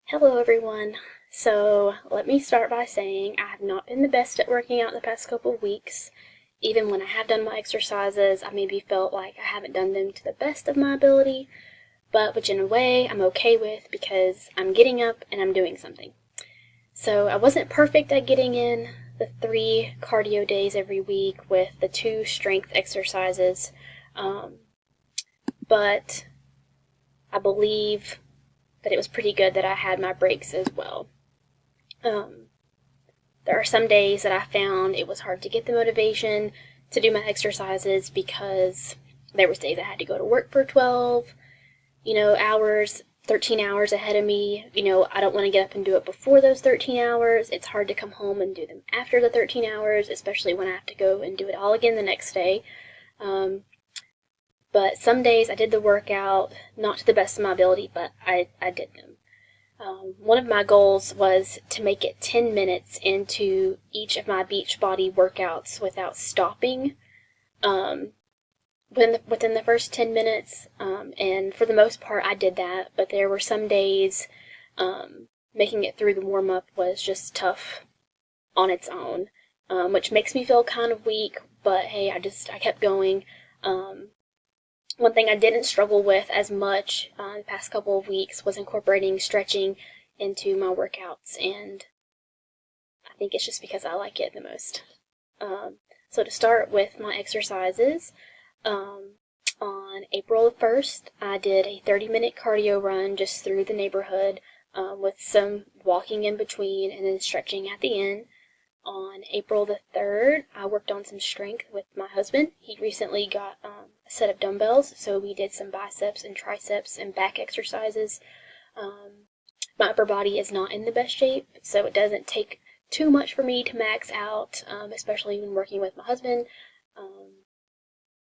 Hello everyone. So let me start by saying I have not been the best at working out the past couple of weeks. Even when I have done my exercises, I maybe felt like I haven't done them to the best of my ability, but which in a way I'm okay with because I'm getting up and I'm doing something. So I wasn't perfect at getting in the 3 cardio days every week with the 2 strength exercises, um, but I believe that it was pretty good that I had my breaks as well. Um, there are some days that I found it was hard to get the motivation to do my exercises because there was days I had to go to work for 12, hours, 13 hours ahead of me. I don't want to get up and do it before those 13 hours. It's hard to come home and do them after the 13 hours, especially when I have to go and do it all again the next day. But some days I did the workout, not to the best of my ability, but I did them. One of my goals was to make it 10 minutes into each of my Beachbody workouts without stopping within the first 10 minutes. And for the most part, I did that, but there were some days making it through the warm up was just tough on its own, which makes me feel kind of weak, but hey, I kept going. One thing I didn't struggle with as much the past couple of weeks was incorporating stretching into my workouts, and I think it's just because I like it the most. So to start with my exercises, on April 1st, I did a 30-minute cardio run just through the neighborhood with some walking in between and then stretching at the end. On April the 3rd, I worked on some strength with my husband. He recently got a set of dumbbells, so we did some biceps and triceps and back exercises. My upper body is not in the best shape, so it doesn't take too much for me to max out, especially when working with my husband.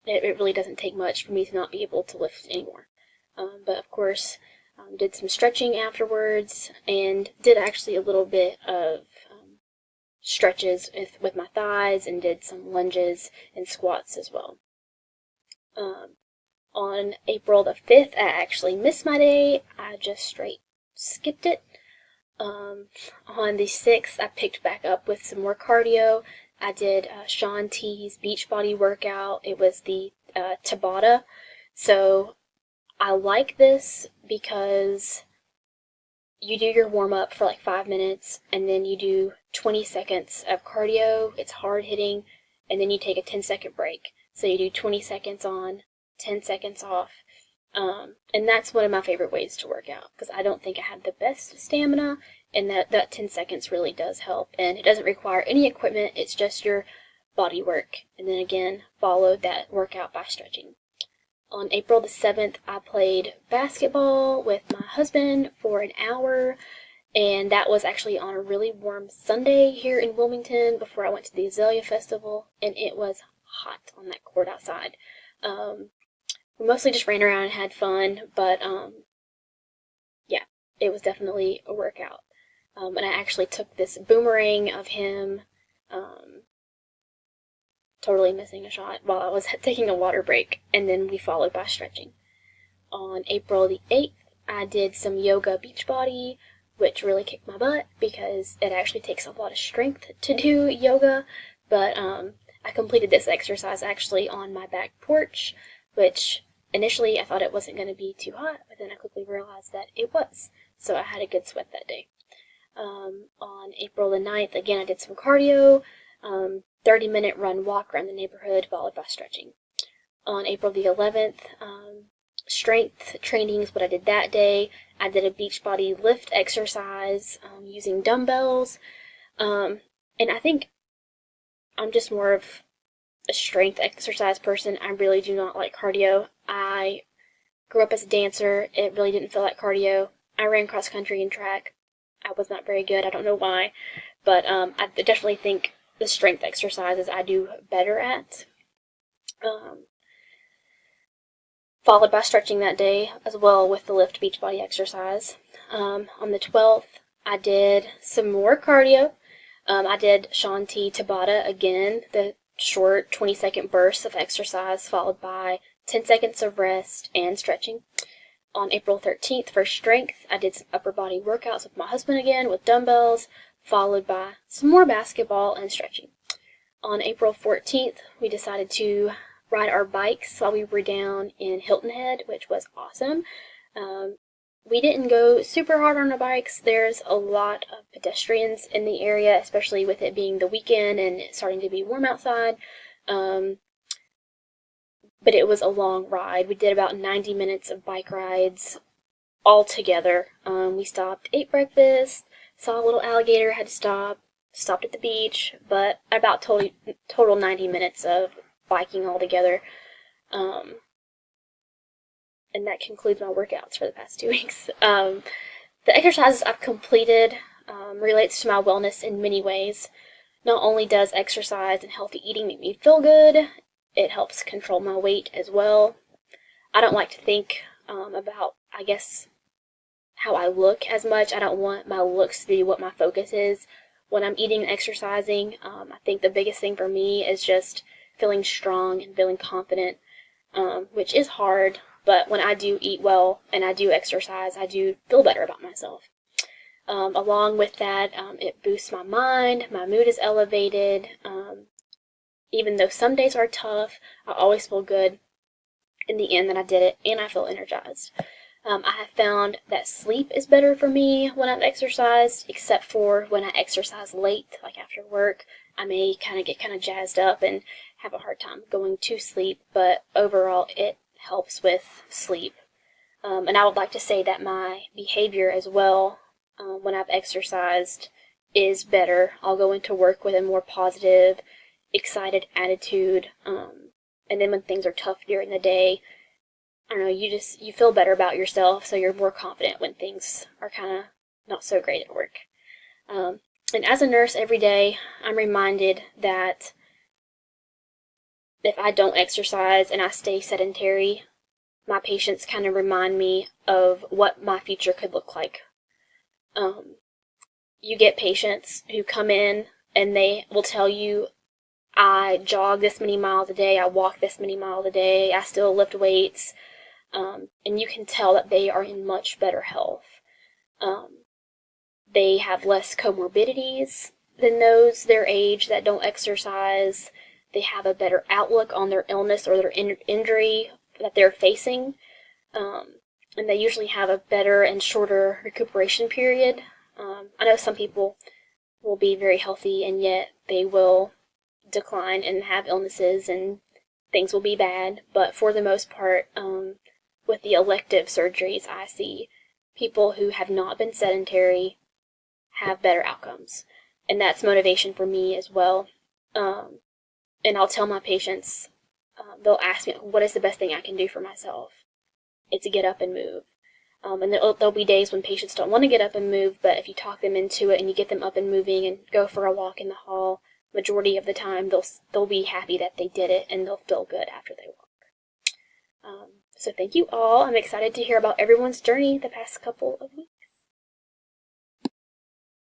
It really doesn't take much for me to not be able to lift anymore. But of course, did some stretching afterwards and did actually a little bit of stretches with my thighs and did some lunges and squats as well. On April the 5th, I actually missed my day. I just straight skipped it. On the 6th, I picked back up with some more cardio. I did Shaun T's Beachbody workout. It was the Tabata. So I like this because you do your warm up for like 5 minutes and then you do 20 seconds of cardio. It's hard hitting, and then you take a 10-second break. So you do 20 seconds on, 10 seconds off. And that's one of my favorite ways to work out because I don't think I have the best stamina, and that 10 seconds really does help. And it doesn't require any equipment, it's just your body work. And then again, follow that workout by stretching. On April the 7th, I played basketball with my husband for an hour, and that was actually on a really warm Sunday here in Wilmington before I went to the Azalea Festival, and it was hot on that court outside. We mostly just ran around and had fun, but yeah, it was definitely a workout. And I actually took this boomerang of him totally missing a shot while I was taking a water break, and then we followed by stretching. On April the 8th, I did some yoga Beachbody, which really kicked my butt because it actually takes a lot of strength to do yoga, but I completed this exercise actually on my back porch, which initially I thought it wasn't going to be too hot, but then I quickly realized that it was, so I had a good sweat that day. On April the 9th, again, I did some cardio, 30-minute run walk around the neighborhood, followed by stretching. On April the 11th, strength training is what I did that day. I did a Beachbody lift exercise using dumbbells, and I think I'm just more of a strength exercise person. I really do not like cardio. I grew up as a dancer. It really didn't feel like cardio. I ran cross country and track. I was not very good. I don't know why, but I definitely think the strength exercises I do better at. Followed by stretching that day as well with the lift Beachbody exercise. On the 12th, I did some more cardio. I did Shaun T Tabata again, the short 20-second bursts of exercise followed by 10 seconds of rest and stretching. On April 13th, for strength, I did some upper body workouts with my husband again with dumbbells, followed by some more basketball and stretching. On April 14th, we decided to ride our bikes while we were down in Hilton Head, which was awesome. We didn't go super hard on our bikes. There's a lot of pedestrians in the area, especially with it being the weekend and it starting to be warm outside. But it was a long ride. We did about 90 minutes of bike rides all together. We stopped, ate breakfast, saw a little alligator, had to stop, stopped at the beach, but about total 90 minutes of biking all together. And that concludes my workouts for the past 2 weeks. The exercises I've completed relates to my wellness in many ways. Not only does exercise and healthy eating make me feel good, it helps control my weight as well. I don't like to think about, I guess, how I look as much. I don't want my looks to be what my focus is when I'm eating and exercising. I think the biggest thing for me is just feeling strong and feeling confident, which is hard. But when I do eat well and I do exercise, I do feel better about myself. Along with that, it boosts my mind, my mood is elevated. Even though some days are tough, I always feel good in the end that I did it, and I feel energized. I have found that sleep is better for me when I've exercised, except for when I exercise late, like after work. I may get kind of jazzed up and have a hard time going to sleep, but overall it helps with sleep. And I would like to say that my behavior as well, when I've exercised, is better. I'll go into work with a more positive, excited attitude. And then when things are tough during the day, I don't know, you feel better about yourself, so you're more confident when things are kind of not so great at work. And as a nurse every day, I'm reminded that if I don't exercise and I stay sedentary, my patients kind of remind me of what my future could look like. You get patients who come in and they will tell you, I jog this many miles a day, I walk this many miles a day, I still lift weights, and you can tell that they are in much better health. They have less comorbidities than those their age that don't exercise. They have a better outlook on their illness or their injury that they're facing. And they usually have a better and shorter recuperation period. I know some people will be very healthy and yet they will decline and have illnesses and things will be bad. But for the most part, with the elective surgeries, I see people who have not been sedentary have better outcomes. And that's motivation for me as well. And I'll tell my patients, they'll ask me, what is the best thing I can do for myself? It's to get up and move. And there'll be days when patients don't want to get up and move, but if you talk them into it and you get them up and moving and go for a walk in the hall, majority of the time they'll be happy that they did it and they'll feel good after they walk. So thank you all. I'm excited to hear about everyone's journey the past couple of weeks.